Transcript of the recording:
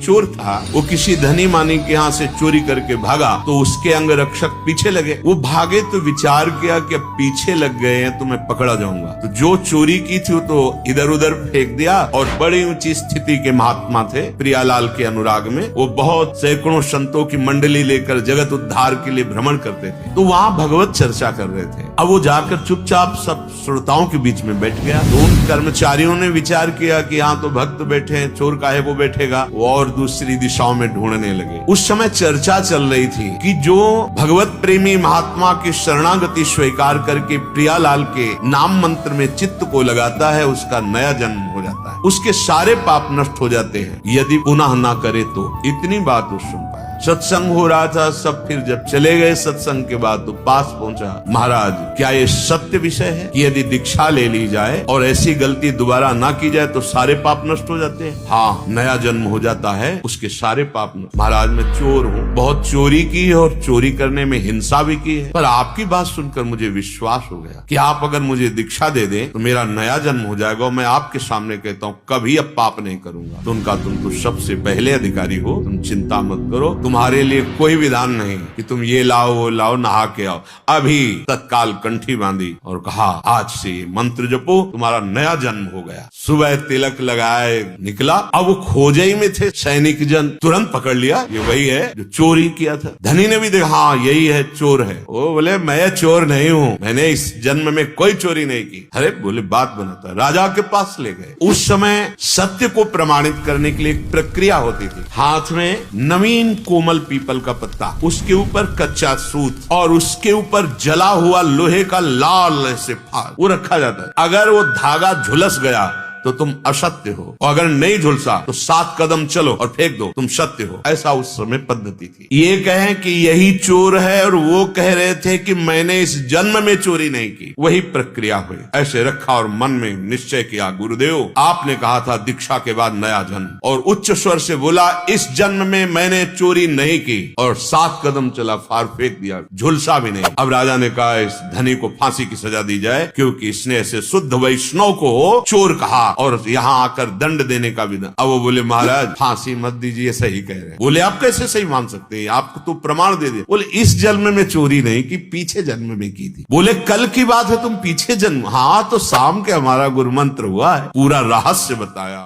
चोर था वो किसी धनी मानी के यहाँ से चोरी करके भागा तो उसके अंगरक्षक पीछे लगे। वो भागे तो विचार किया कि अब पीछे लग गए हैं तो मैं पकड़ा जाऊंगा। तो जो चोरी की थी वो तो इधर उधर फेंक दिया। और बड़ी ऊंची स्थिति के महात्मा थे प्रियालाल के अनुराग में। वो बहुत सैकड़ों संतों की मंडली लेकर जगत उद्धार के लिए भ्रमण करते थे। तो वहाँ भगवत चर्चा कर रहे थे। अब वो जाकर चुपचाप सब श्रोताओं के बीच में बैठ गया। तो उन कर्मचारियों ने विचार किया कि यहाँ तो भक्त बैठे हैं, चोर काहे को बैठेगा। वो और दूसरी दिशाओं में ढूंढने लगे। उस समय चर्चा चल रही थी कि जो भगवत प्रेमी महात्मा की शरणागति स्वीकार करके प्रियालाल के नाम मंत्र में चित्त को लगाता है उसका नया जन्म हो जाता है, उसके सारे पाप नष्ट हो जाते हैं यदि पुनः ना करे तो। इतनी बात वो सुन पाए। सत्संग हो रहा था, सब फिर जब चले गए सत्संग के बाद तो पास पहुंचा, महाराज क्या ये सत्य विषय है कि यदि दीक्षा ले ली जाए और ऐसी गलती दोबारा ना की जाए तो सारे पाप नष्ट हो जाते हैं? हाँ, नया जन्म हो जाता है, उसके सारे पाप नष्ट। महाराज मैं चोर हूँ, बहुत चोरी की है और चोरी करने में हिंसा भी की है, पर आपकी बात सुनकर मुझे विश्वास हो गया कि आप अगर मुझे दीक्षा दे दें तो मेरा नया जन्म हो जाएगा और मैं आपके सामने कहता हूँ कभी अब पाप नहीं करूंगा। तो उनका तुम तो सबसे पहले अधिकारी हो, तुम चिंता मत करो, तुम्हारे लिए कोई विधान नहीं कि तुम ये लाओ वो लाओ, नहा के आओ। अभी तत्काल कंठी बांधी और कहा आज से मंत्र जपो, तुम्हारा नया जन्म हो गया। सुबह तिलक लगाए निकला। अब वो खोजे ही में थे, सैनिक जन तुरंत पकड़ लिया, ये वही है जो चोरी किया था। धनी ने भी देखा, हाँ यही है, चोर है। वो बोले मैं चोर नहीं हूँ, मैंने इस जन्म में कोई चोरी नहीं की। अरे बोले बात बनाता, राजा के पास ले गए। उस समय सत्य को प्रमाणित करने के लिए एक प्रक्रिया होती थी। हाथ में नवीन कोमल पीपल का पत्ता, उसके ऊपर कच्चा सूत और उसके ऊपर जला हुआ लोहे का लाल ऐसे फार वो रखा जाता है। अगर वो धागा झुलस गया तो तुम असत्य हो, और अगर नहीं झुलसा तो 7 कदम चलो और फेंक दो, तुम सत्य हो। ऐसा उस समय पद्धति थी। ये कहें कि यही चोर है और वो कह रहे थे कि मैंने इस जन्म में चोरी नहीं की, वही प्रक्रिया हुई। ऐसे रखा और मन में निश्चय किया, गुरुदेव आपने कहा था दीक्षा के बाद नया जन्म, और उच्च स्वर से बोला इस जन्म में मैंने चोरी नहीं की, और 7 कदम चला, फार फेंक दिया, झुलसा भी नहीं। अब राजा ने कहा इस धनी को फांसी की सजा दी जाए, क्योंकि इसने ऐसे शुद्ध वैष्णव को चोर कहा और यहाँ आकर दंड देने का विधान। अब वो बोले महाराज फांसी मत दीजिए, सही कह रहे हैं। बोले आप कैसे सही मान सकते हैं, आपको तो प्रमाण दे दे। बोले इस जन्म में चोरी नहीं की, पीछे जन्म में की थी। बोले कल की बात है, तुम पीछे जन्म। हाँ तो शाम के हमारा गुरु मंत्र हुआ है, पूरा रहस्य बताया।